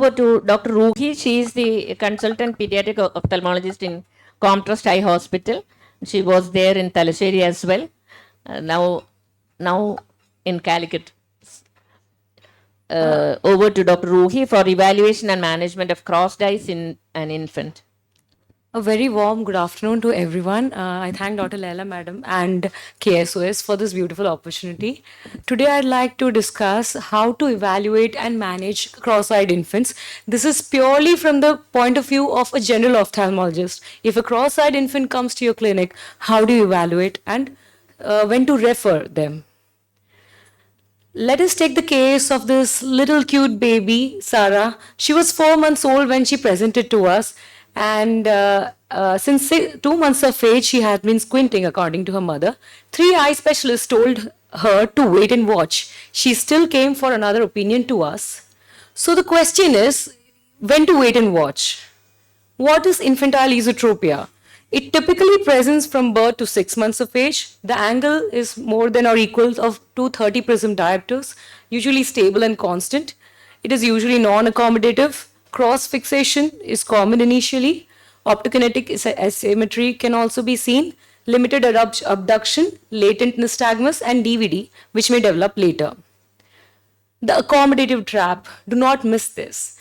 Over to Dr. Roohi. She is the consultant pediatric ophthalmologist in Comtrust Eye Hospital. She was there in Talasheri as well. Now in Calicut. Over to Dr. Roohi for evaluation and management of crossed eyes in an infant. A very warm good afternoon to everyone. I thank Dr. Leila Madam and KSOS for this beautiful opportunity. Today, I'd like to discuss how to evaluate and manage cross-eyed infants. This is purely from the point of view of a general ophthalmologist. If a cross-eyed infant comes to your clinic, how do you evaluate and when to refer them? Let us take the case of this little cute baby, Sarah. She was 4 months old when she presented to us, and since 2 months of age, she had been squinting, according to her mother. 3 eye specialists told her to wait and watch. She still came for another opinion to us. So the question is, when to wait and watch? What is infantile esotropia? It typically presents from birth to 6 months of age. The angle is more than or equal of 230 prism diopters, usually stable and constant. It is usually non-accommodative. Cross fixation is common initially. Optokinetic asymmetry can also be seen. Limited abduction, latent nystagmus, and DVD, which may develop later. The accommodative trap, do not miss this.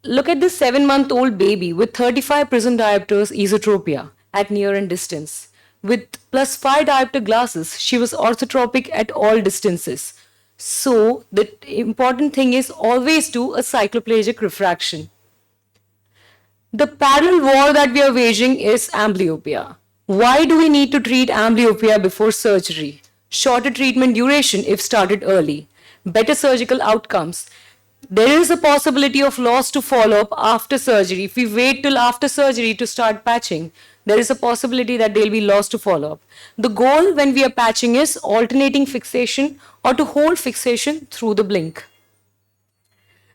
Look at this 7-month-old baby with 35 prism diopters esotropia at near and distance. With plus 5 diopter glasses, she was orthotropic at all distances. So the important thing is always do a cycloplegic refraction. The parallel war that we are waging is amblyopia. Why do we need to treat amblyopia before surgery? Shorter treatment duration if started early. Better surgical outcomes. There is a possibility of loss to follow-up after surgery. If we wait till after surgery to start patching, there is a possibility that there will be loss to follow-up. The goal when we are patching is alternating fixation or to hold fixation through the blink.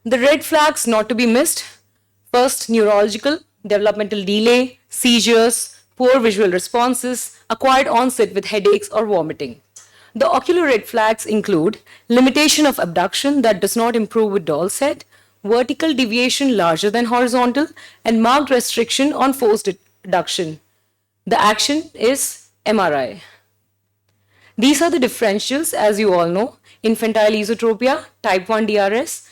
The red flags not to be missed. First, neurological, developmental delay, seizures, poor visual responses, acquired onset with headaches or vomiting. The ocular red flags include limitation of abduction that does not improve with doll's head, vertical deviation larger than horizontal, and marked restriction on forced abduction. The action is MRI. These are the differentials, as you all know: infantile esotropia, type 1 DRS,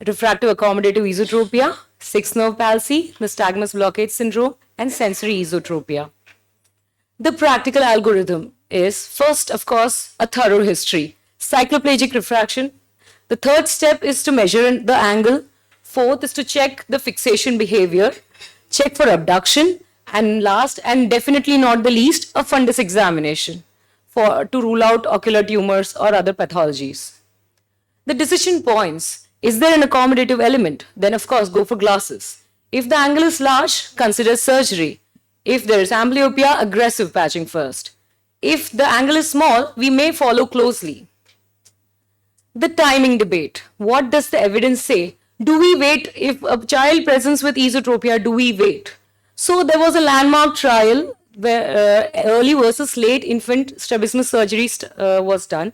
refractive accommodative esotropia, sixth nerve palsy, nystagmus blockade syndrome, and sensory esotropia. The practical algorithm is, first, of course, a thorough history. Cycloplegic refraction. The third step is to measure the angle. Fourth is to check the fixation behavior, check for abduction, and last, and definitely not the least, a fundus examination to rule out ocular tumors or other pathologies. The decision points. Is there an accommodative element? Then, of course, go for glasses. If the angle is large, consider surgery. If there is amblyopia, aggressive patching first. If the angle is small, we may follow closely. The timing debate. What does the evidence say? Do we wait? If a child presents with esotropia, do we wait? So there was a landmark trial where early versus late infant strabismus surgery was done.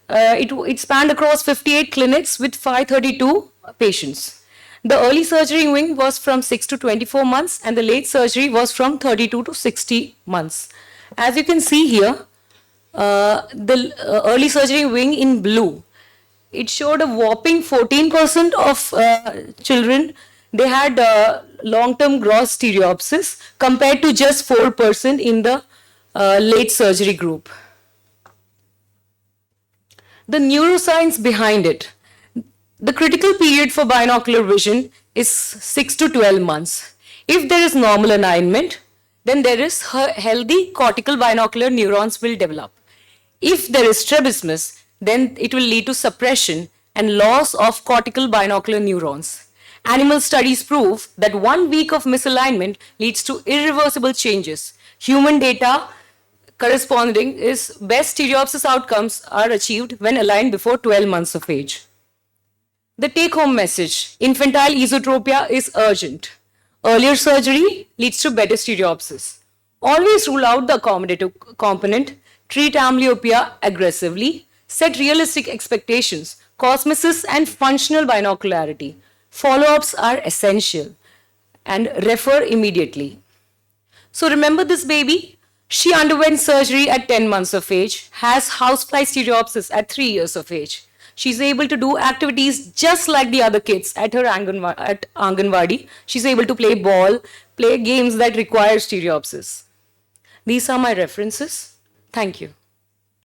It spanned across 58 clinics with 532 patients. The early surgery wing was from 6 to 24 months and the late surgery was from 32 to 60 months. As you can see here, the early surgery wing in blue, it showed a whopping 14% of children, they had long-term gross stereopsis compared to just 4% in the late surgery group. The neuroscience behind it. The critical period for binocular vision is 6 to 12 months. If there is normal alignment, then there is healthy cortical binocular neurons will develop. If there is strabismus, then it will lead to suppression and loss of cortical binocular neurons. Animal studies prove that 1 week of misalignment leads to irreversible changes. Human data corresponding is best stereopsis outcomes are achieved when aligned before 12 months of age. The take-home message, infantile esotropia is urgent. Earlier surgery leads to better stereopsis. Always rule out the accommodative component, treat amblyopia aggressively, set realistic expectations, cosmesis and functional binocularity. Follow-ups are essential and refer immediately. So remember this baby? She underwent surgery at 10 months of age, has housefly stereopsis at 3 years of age. She's able to do activities just like the other kids at her at Anganwadi. She's able to play ball, play games that require stereopsis. These are my references. Thank you.